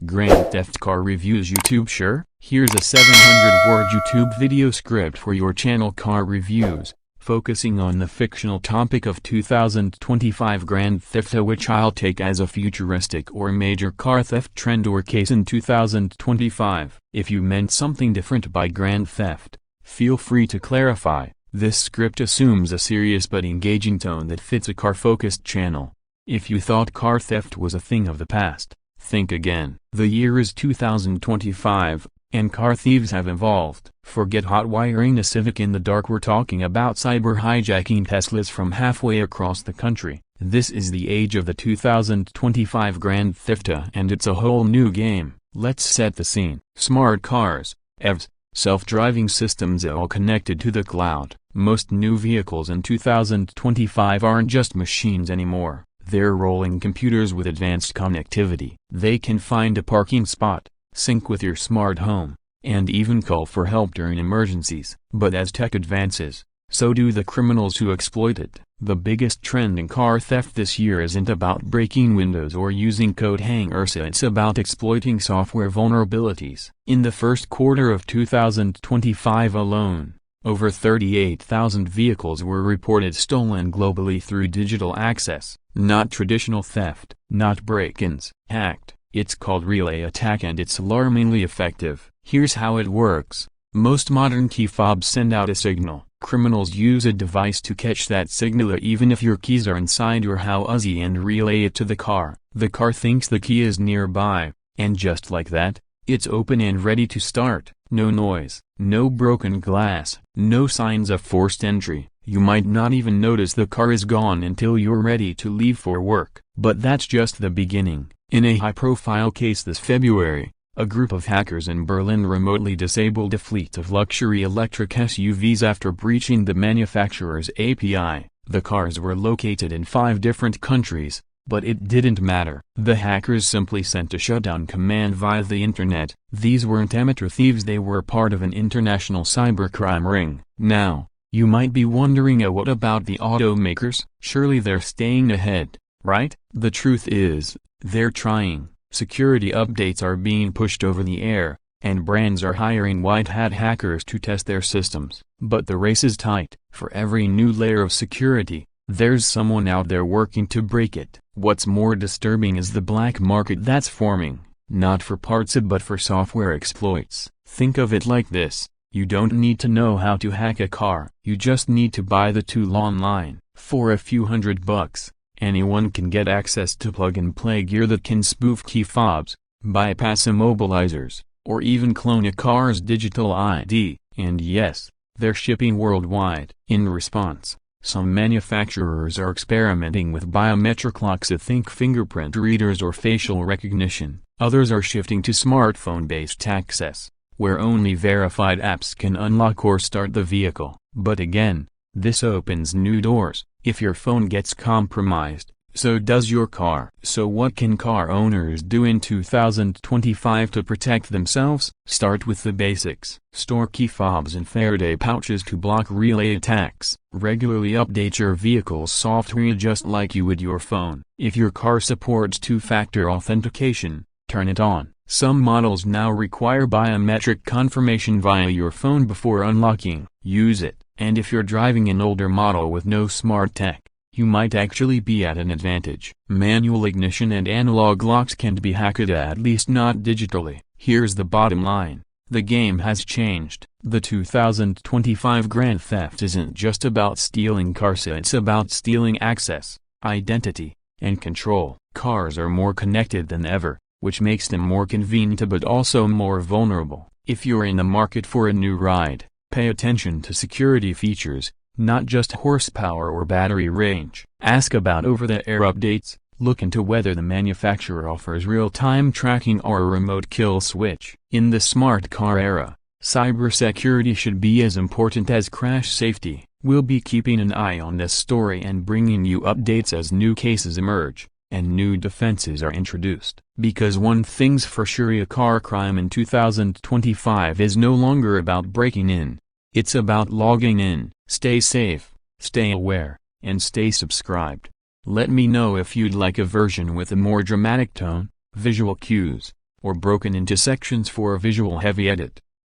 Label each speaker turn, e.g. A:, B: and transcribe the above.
A: Grand Theft Car Reviews YouTube. Sure? Here's a 700-word YouTube video script for your channel Car Reviews, focusing on the fictional topic of 2025 Grand Theft, which I'll take as a futuristic or major car theft trend or case in 2025. If you meant something different by Grand Theft, feel free to clarify. This script assumes a serious but engaging tone that fits a car-focused channel. If you thought car theft was a thing of the past, think again. The year is 2025, and car thieves have evolved. Forget hot wiring a Civic in the dark, we're talking about cyber hijacking Teslas from halfway across the country. This is the age of the 2025 Grand Theft, and it's a whole new game. Let's set the scene. Smart cars, EVs, self-driving systems all connected to the cloud. Most new vehicles in 2025 aren't just machines anymore. They're rolling computers with advanced connectivity. They can find a parking spot, sync with your smart home, and even call for help during emergencies. But as tech advances, so do the criminals who exploit it. The biggest trend in car theft this year isn't about breaking windows or using coat hangers, it's about exploiting software vulnerabilities. In the first quarter of 2025 alone, over 38,000 vehicles were reported stolen globally through digital access. Not traditional theft, not break-ins. Hacked. It's called relay attack and it's alarmingly effective. Here's how it works. Most modern key fobs send out a signal. Criminals use a device to catch that signal even if your keys are inside your house and relay it to the car. The car thinks the key is nearby, and just like that, it's open and ready to start. No noise, no broken glass, no signs of forced entry. You might not even notice the car is gone until you're ready to leave for work. But that's just the beginning. In a high-profile case this February, a group of hackers in Berlin remotely disabled a fleet of luxury electric SUVs after breaching the manufacturer's API. The cars were located in 5 different countries, but it didn't matter. The hackers simply sent a shutdown command via the internet. These weren't amateur thieves, they were part of an international cybercrime ring. Now, you might be wondering, what about the automakers? Surely they're staying ahead, right? The truth is, they're trying. Security updates are being pushed over the air, and brands are hiring white-hat hackers to test their systems. But the race is tight. For every new layer of security, there's someone out there working to break it. What's more disturbing is the black market that's forming, not for parts but for software exploits. Think of it like this. You don't need to know how to hack a car. You just need to buy the tool online. For a few $100, anyone can get access to plug-and-play gear that can spoof key fobs, bypass immobilizers, or even clone a car's digital ID. And yes, they're shipping worldwide. In response, some manufacturers are experimenting with biometric locks, think fingerprint readers or facial recognition. Others are shifting to smartphone-based access, where only verified apps can unlock or start the vehicle. But again, this opens new doors. If your phone gets compromised, so does your car. So what can car owners do in 2025 to protect themselves? Start with the basics. Store key fobs in Faraday pouches to block relay attacks. Regularly update your vehicle's software just like you would your phone. If your car supports two-factor authentication, turn it on. Some models now require biometric confirmation via your phone before unlocking. Use it. And if you're driving an older model with no smart tech, you might actually be at an advantage. Manual ignition and analog locks can't be hacked, at least not digitally. Here's the bottom line. The game has changed. The 2025 Grand Theft isn't just about stealing cars, it's about stealing access, identity, and control. Cars are more connected than ever, which makes them more convenient but also more vulnerable. If you're in the market for a new ride, pay attention to security features, not just horsepower or battery range. Ask about over-the-air updates, look into whether the manufacturer offers real-time tracking or a remote kill switch. In the smart car era, cybersecurity should be as important as crash safety. We'll be keeping an eye on this story and bringing you updates as new cases emerge and new defenses are introduced. Because one thing's for sure, a car crime in 2025 is no longer about breaking in. It's about logging in. Stay safe, stay aware, and stay subscribed. Let me know if you'd like a version with a more dramatic tone, visual cues, or broken into sections for a visual heavy edit.